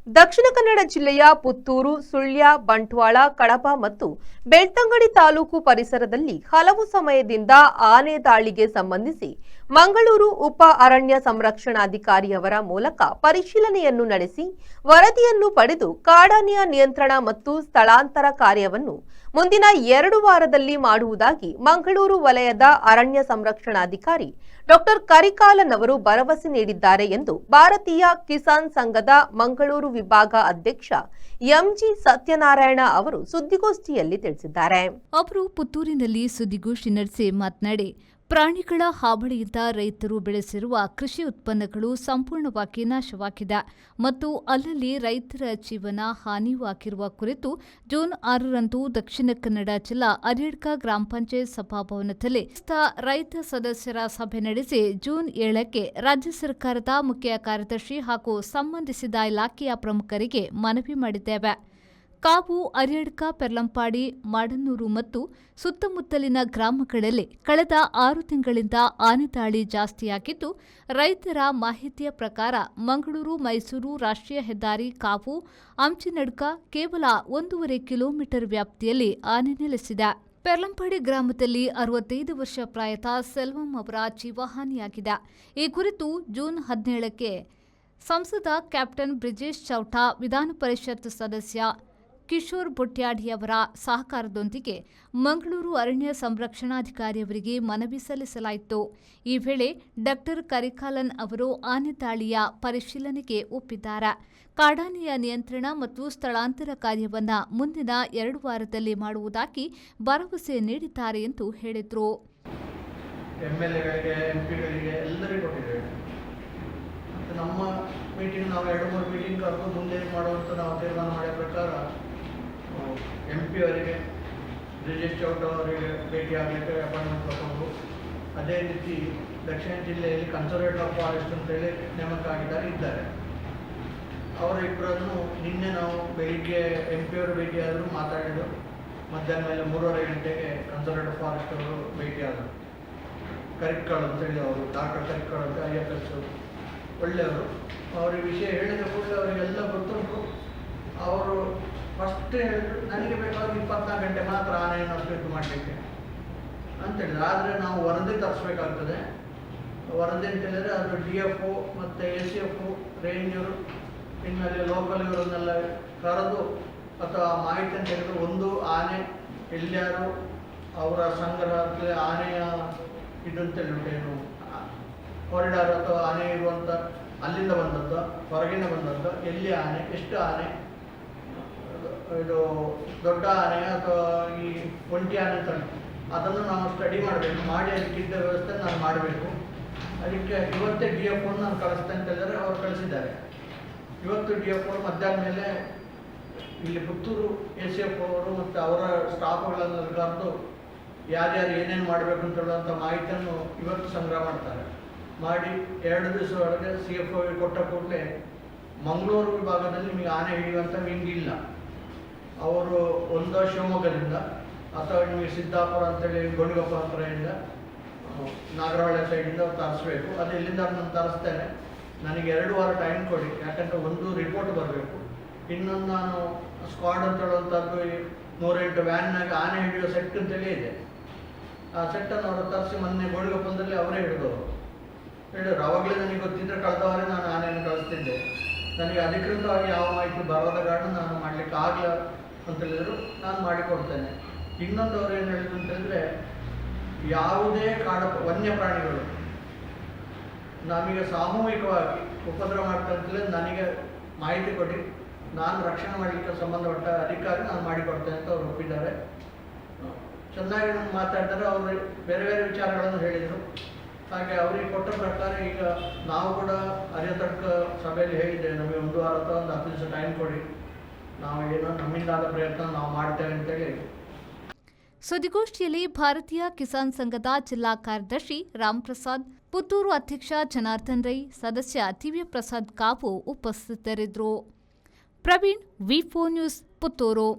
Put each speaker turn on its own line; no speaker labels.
ದಕ್ಷಿಣ ಕನ್ನಡ ಜಿಲ್ಲೆಯ ಪುತ್ತೂರು, ಸುಳ್ಯ, ಬಂಟ್ವಾಳ, ಕಡಬ ಮತ್ತು ಬೆಳ್ತಂಗಡಿ ತಾಲೂಕು ಪರಿಸರದಲ್ಲಿ ಹಲವು ಸಮಯದಿಂದ ಆನೆ ದಾಳಿಗೆ ಸಂಬಂಧಿಸಿ ಮಂಗಳೂರು ಉಪ ಅರಣ್ಯ ಸಂರಕ್ಷಣಾಧಿಕಾರಿಯವರ ಮೂಲಕ ಪರಿಶೀಲನೆಯನ್ನು ನಡೆಸಿ ವರದಿಯನ್ನು ಪಡೆದು ಕಾಡಾನೆಯ ನಿಯಂತ್ರಣ ಮತ್ತು ಸ್ಥಳಾಂತರ ಕಾರ್ಯವನ್ನು ಮುಂದಿನ 2 ವಾರದಲ್ಲಿ ಮಾಡುವುದಾಗಿ ಮಂಗಳೂರು ವಲಯದ ಅರಣ್ಯ ಸಂರಕ್ಷಣಾಧಿಕಾರಿ ಡಾಕ್ಟರ್ ಕರಿಕಾಲನ್ ಅವರು ಭರವಸೆ ನೀಡಿದ್ದಾರೆ ಎಂದು ಭಾರತೀಯ ಕಿಸಾನ್ ಸಂಘದ ಮಂಗಳೂರು ವಿಭಾಗ ಅಧ್ಯಕ್ಷ ಎಂಜಿ ಸತ್ಯನಾರಾಯಣ ಅವರು ಸುದ್ದಿಗೋಷ್ಠಿಯಲ್ಲಿ ತಿಳಿಸಿದ್ದಾರೆ.
ಅವರು ಪುತ್ತೂರಿನಲ್ಲಿ ಸುದ್ದಿಗೋಷ್ಠಿ ನಡೆಸಿ ಮಾತನಾಡಿ, ಪ್ರಾಣಿಗಳ ಹಾವಳಿಯಿಂದ ರೈತರು ಬೆಳೆಸಿರುವ ಕೃಷಿ ಉತ್ಪನ್ನಗಳು ಸಂಪೂರ್ಣವಾಗಿ ನಾಶವಾಗಿದೆ ಮತ್ತು ಅಲ್ಲಲ್ಲಿ ರೈತರ ಜೀವನ ಹಾನಿಯಾಗಿರುವ ಕುರಿತು ಜೂನ್ 6ರಂದು ದಕ್ಷಿಣ ಕನ್ನಡ ಜಿಲ್ಲಾ ಅರ್ಯಡ್ಕ ಗ್ರಾಮ ಪಂಚಾಯತ್ ಸಭಾಭವನದಲ್ಲಿ ರೈತ ಸದಸ್ಯರ ಸಭೆ ನಡೆಸಿ ಜೂನ್ 7ಕ್ಕೆ ರಾಜ್ಯ ಸರ್ಕಾರದ ಮುಖ್ಯ ಕಾರ್ಯದರ್ಶಿ ಹಾಗೂ ಸಂಬಂಧಿಸಿದ ಇಲಾಖೆಯ ಪ್ರಮುಖರಿಗೆ ಮನವಿ ಮಾಡಿದ್ದೇವೆ. ಕಾವು, ಅರ್ಯಡ್ಕ, ಪೆರ್ಲಂಪಾಡಿ, ಮಾಡನ್ನೂರು ಮತ್ತು ಸುತ್ತಮುತ್ತಲಿನ ಗ್ರಾಮಗಳಲ್ಲಿ ಕಳೆದ 6 ತಿಂಗಳಿಂದ ಆನೆ ದಾಳಿ ಜಾಸ್ತಿಯಾಗಿದ್ದು, ರೈತರ ಮಾಹಿತಿಯ ಪ್ರಕಾರ ಮಂಗಳೂರು-ಮೈಸೂರು ರಾಷ್ಟ್ರೀಯ ಹೆದ್ದಾರಿ ಕಾವು ಅಂಚಿನಡ್ಕ ಕೇವಲ 1.5 ಕಿಲೋಮೀಟರ್ ವ್ಯಾಪ್ತಿಯಲ್ಲಿ ಆನೆ ನೆಲೆಸಿದೆ. ಪೆರ್ಲಂಪಾಡಿ ಗ್ರಾಮದಲ್ಲಿ 65 ವರ್ಷ ಪ್ರಾಯದ ಸೆಲ್ವಂ ಅವರ ಜೀವಹಾನಿಯಾಗಿದೆ. ಈ ಕುರಿತು ಜೂನ್ 17ಕ್ಕೆ ಸಂಸದ ಕ್ಯಾಪ್ಟನ್ ಬ್ರಿಜೇಶ್ ಚೌಟಾ, ವಿಧಾನ ಪರಿಷತ್ ಸದಸ್ಯ ಕಿಶೋರ್ ಬೊಟ್ಯಾಡಿಯವರ ಸಹಕಾರದೊಂದಿಗೆ ಮಂಗಳೂರು ಅರಣ್ಯ ಸಂರಕ್ಷಣಾಧಿಕಾರಿಯವರಿಗೆ ಮನವಿ ಸಲ್ಲಿಸಲಾಯಿತು. ಈ ವೇಳೆ ಡಾಕ್ಟರ್ ಕರಿಕಾಲನ್ ಅವರು ಆನೆ ದಾಳಿಯ ಪರಿಶೀಲನೆಗೆ ಒಪ್ಪಿದ್ದಾರೆ. ಕಾಡಾನೆಯ ನಿಯಂತ್ರಣ ಮತ್ತು ಸ್ಥಳಾಂತರ ಕಾರ್ಯವನ್ನು ಮುಂದಿನ 2 ವಾರದಲ್ಲಿ ಮಾಡುವುದಾಗಿ ಭರವಸೆ ನೀಡಿದ್ದಾರೆ ಎಂದು ಹೇಳಿದರು.
ನಮ್ಮ ಮೀಟಿಂಗ್ ನಾವು 2-3 ಮೀಟಿಂಗ್ ಕರೆದು ಮುಂದೆ ಮಾಡುವಂಥ ನಾವು ತೀರ್ಮಾನ ಮಾಡಿದ ಪ್ರಕಾರ MP ಅವರಿಗೆ, ಬ್ರಿಜೇಶ್ ಚೌಟಾ ಅವರಿಗೆ ಭೇಟಿ ಆಗಲಿಕ್ಕೆ ಅಪಾಯಿಂಟ್ಮೆಂಟ್ ತಗೊಂಡು, ಅದೇ ರೀತಿ ದಕ್ಷಿಣ ಜಿಲ್ಲೆಯಲ್ಲಿ ಕನ್ಸರ್ವೇಟರ್ ಆಫ್ ಫಾರೆಸ್ಟ್ ಅಂತೇಳಿ ನೇಮಕ ಇದ್ದಾರೆ. ಅವರಿಬ್ಬರನ್ನು ನಿನ್ನೆ ನಾವು ಬೆಳಿಗ್ಗೆ MP ಅವರು ಭೇಟಿಯಾದರು, ಮಾತಾಡಿದರು. ಮಧ್ಯಾಹ್ನ ಮೇಲೆ 3:30 ಗಂಟೆಗೆ ಕನ್ಸರ್ವೇಟರ್ ಫಾರೆಸ್ಟ್ ಅವರು ಭೇಟಿಯಾದರು. ಕರಿಕಾಲ್ ಅಂತೇಳಿ ಅವರು, ಡಾಕ್ಟರ್ ಕರಿಕಾಲ್ ಅಂತ IFS ಒಳ್ಳೆಯವರು. ಅವ್ರಿಗೆ ವಿಷಯ ಹೇಳಿದ ಕೂಡಲೇ ಅವರಿಗೆಲ್ಲ ಗೊತ್ತುಂಟು. ಅವರು ಫಸ್ಟ್ ಹೇಳಿದ್ರು, ನನಗೆ ಬೇಕಾದ 24 ಗಂಟೆ ಮಾತ್ರ ಆನೆಯನ್ನು ಅಷ್ಟು ಮಾಡಲಿಕ್ಕೆ ಅಂತೇಳಿದ್ರು. ಆದರೆ ನಾವು ವರದಿ ತರಿಸ್ಬೇಕಾಗ್ತದೆ. ವರದಿ ಅಂತ ಹೇಳಿದರೆ ಅದು DFO ಮತ್ತು ACF, ರೇಂಜರು, ಇನ್ಮೇಲೆ ಲೋಕಲ್ ಇವರನ್ನೆಲ್ಲ ಕರೆದು ಅಥವಾ ಮಾಹಿತಿ ಅಂತ ಹೇಳಿದ್ರು, ಒಂದು ಆನೆ ಎಲ್ಲಿಯಾರು ಅವರ ಸಂಗ್ರಹಕ್ಕೆ ಆನೆಯ ಇದಂತೇಳಿ ಏನು ಕಾರಿಡಾರ್ ಅಥವಾ ಆನೆ ಇರುವಂಥ ಅಲ್ಲಿಂದ ಬಂದದ್ದು, ಹೊರಗಿಂದ ಬಂದದ್ದು, ಎಲ್ಲಿ ಆನೆ, ಎಷ್ಟು ಆನೆ, ಇದು ದೊಡ್ಡ ಆನೆ ಅಥವಾ ಈ ಒಂಟಿ ಆನೆ ಅಂತ ಅದನ್ನು ನಾವು ಸ್ಟಡಿ ಮಾಡಬೇಕು. ಮಾಡಿ ಅದಕ್ಕಿದ್ದ ವ್ಯವಸ್ಥೆ ನಾನು ಮಾಡಬೇಕು. ಅದಕ್ಕೆ ಇವತ್ತೇ DFO ನಾನು ಕಳಿಸ್ತೇನೆ ಅಂತ ಹೇಳಿದರೆ ಅವರು ಕಳಿಸಿದ್ದಾರೆ. ಇವತ್ತು DFO ಮಧ್ಯಾಹ್ನ ಮೇಲೆ ಇಲ್ಲಿ ಪುತ್ತೂರು ACF ಅವರು ಮತ್ತು ಅವರ ಸ್ಟಾಫ್ಗಳನ್ನು ಕರೆದು ಯಾರ್ಯಾರು ಏನೇನು ಮಾಡಬೇಕು ಅಂತ ಹೇಳುವಂಥ ಮಾಹಿತಿಯನ್ನು ಇವತ್ತು ಸಂಗ್ರಹ ಮಾಡ್ತಾರೆ. ಮಾಡಿ 2 ದಿವಸ ಒಳಗೆ CFO ಕೊಟ್ಟ ಕೂಡಲೇ ಮಂಗಳೂರು ವಿಭಾಗದಲ್ಲಿ ನಿಮಗೆ ಆನೆ ಹಿಡಿಯುವಂಥ ವಿಂಗ್ ಇಲ್ಲ. ಅವರು ಒಂದು ಶಿವಮೊಗ್ಗದಿಂದ ಅಥವಾ ನಿಮಗೆ ಸಿದ್ದಾಪುರ ಅಂತೇಳಿ ಗೋಣಿಗೊಪ್ಪ ಹತ್ತಿರದಿಂದ ನಾಗರಹೊಳೆ ಸೈಡಿಂದ ಅವ್ರು ತರಿಸ್ಬೇಕು. ಅದು ಎಲ್ಲಿಂದ ನಾನು ತರಿಸ್ತೇನೆ. ನನಗೆ 2 ವಾರ ಟೈಮ್ ಕೊಡಿ. ಯಾಕಂದರೆ ಒಂದು ರಿಪೋರ್ಟ್ ಬರಬೇಕು, ಇನ್ನೊಂದು ನಾನು ಸ್ಕ್ವಾಡ್ ಅಂತ ಹೇಳುವಂಥದ್ದು 108 ವ್ಯಾನ್ನಾಗ ಆನೆ ಹಿಡಿಯೋ ಸೆಟ್ ಅಂತೇಳಿ ಇದೆ. ಆ ಸೆಟ್ಟನ್ನು ಅವರು ತರಿಸಿ ಮೊನ್ನೆ ಗೋಣಿಗೊಪ್ಪದಲ್ಲಿ ಅವರೇ ಹೇಳಿದವರು. ಅವಾಗಲೇ ನನಗೆ ಗೊತ್ತಿದ್ದರೆ ಕಳೆದವರೇ ನಾನು ಆನೆಯನ್ನು ಕಳಿಸ್ತಿದ್ದೆ. ನನಗೆ ಅಧಿಕೃತವಾಗಿ ಯಾವ ಮಾಹಿತಿ ಬರದ ಕಾರಣ ನಾನು ಮಾಡಲಿಕ್ಕೆ ಆಗಲ್ಲ ಅಂತ ಹೇಳಿದ್ರು. ನಾನು ಮಾಡಿಕೊಡ್ತೇನೆ. ಇನ್ನೊಂದು ಅವರು ಏನು ಹೇಳಿದ್ರು ಅಂತ ಹೇಳಿದ್ರೆ, ಯಾವುದೇ ವನ್ಯ ಪ್ರಾಣಿಗಳು ನಮಗೆ ಸಾಮೂಹಿಕವಾಗಿ ಉಪದ್ರ ಮಾಡ್ತಂತಲೇ ನನಗೆ ಮಾಹಿತಿ ಕೊಡಿ, ನಾನು ರಕ್ಷಣೆ ಮಾಡಲಿಕ್ಕೆ ಸಂಬಂಧಪಟ್ಟ ಅಧಿಕಾರಿ ನಾನು ಮಾಡಿಕೊಡ್ತೇನೆ ಅಂತ ಅವರು ಒಪ್ಪಿದ್ದಾರೆ. ಚೆನ್ನಾಗಿ ನಾನು ಮಾತಾಡ್ತಾರೆ. ಅವರು ಬೇರೆ ಬೇರೆ ವಿಚಾರಗಳನ್ನು ಹೇಳಿದರು. ಹಾಗೆ ಅವರಿಗೆ ಕೊಟ್ಟ ಪ್ರಕಾರ ಈಗ ನಾವು ಕೂಡ ಅರ್ಯತಡ್ಕ ಸಭೆಯಲ್ಲಿ ಹೇಳಿದ್ದೇವೆ, ನಮಗೆ 1 ವಾರ ಅಥವಾ 10 ದಿವಸ ಟೈಮ್ ಕೊಡಿ, ನಾವು ಏನೋ ನಮ್ಮಿಂದಾದ ಪ್ರಯತ್ನ ನಾವು ಮಾಡ್ತೇವೆ ಅಂತೇಳಿ.
ಸುದ್ದಿಗೋಷ್ಠಿಯಲ್ಲಿ ಭಾರತೀಯ ಕಿಸಾನ್ ಸಂಘದ ಜಿಲ್ಲಾ ಕಾರ್ಯದರ್ಶಿ ರಾಮಪ್ರಸಾದ್, ಪುತ್ತೂರು ಅಧ್ಯಕ್ಷ ಜನಾರ್ದನ್ ರೈ, ಸದಸ್ಯ ದಿವ್ಯ ಪ್ರಸಾದ್ ಕಾವು ಉಪಸ್ಥಿತರಿದ್ದರು. Praveen, V4 news, Puttur.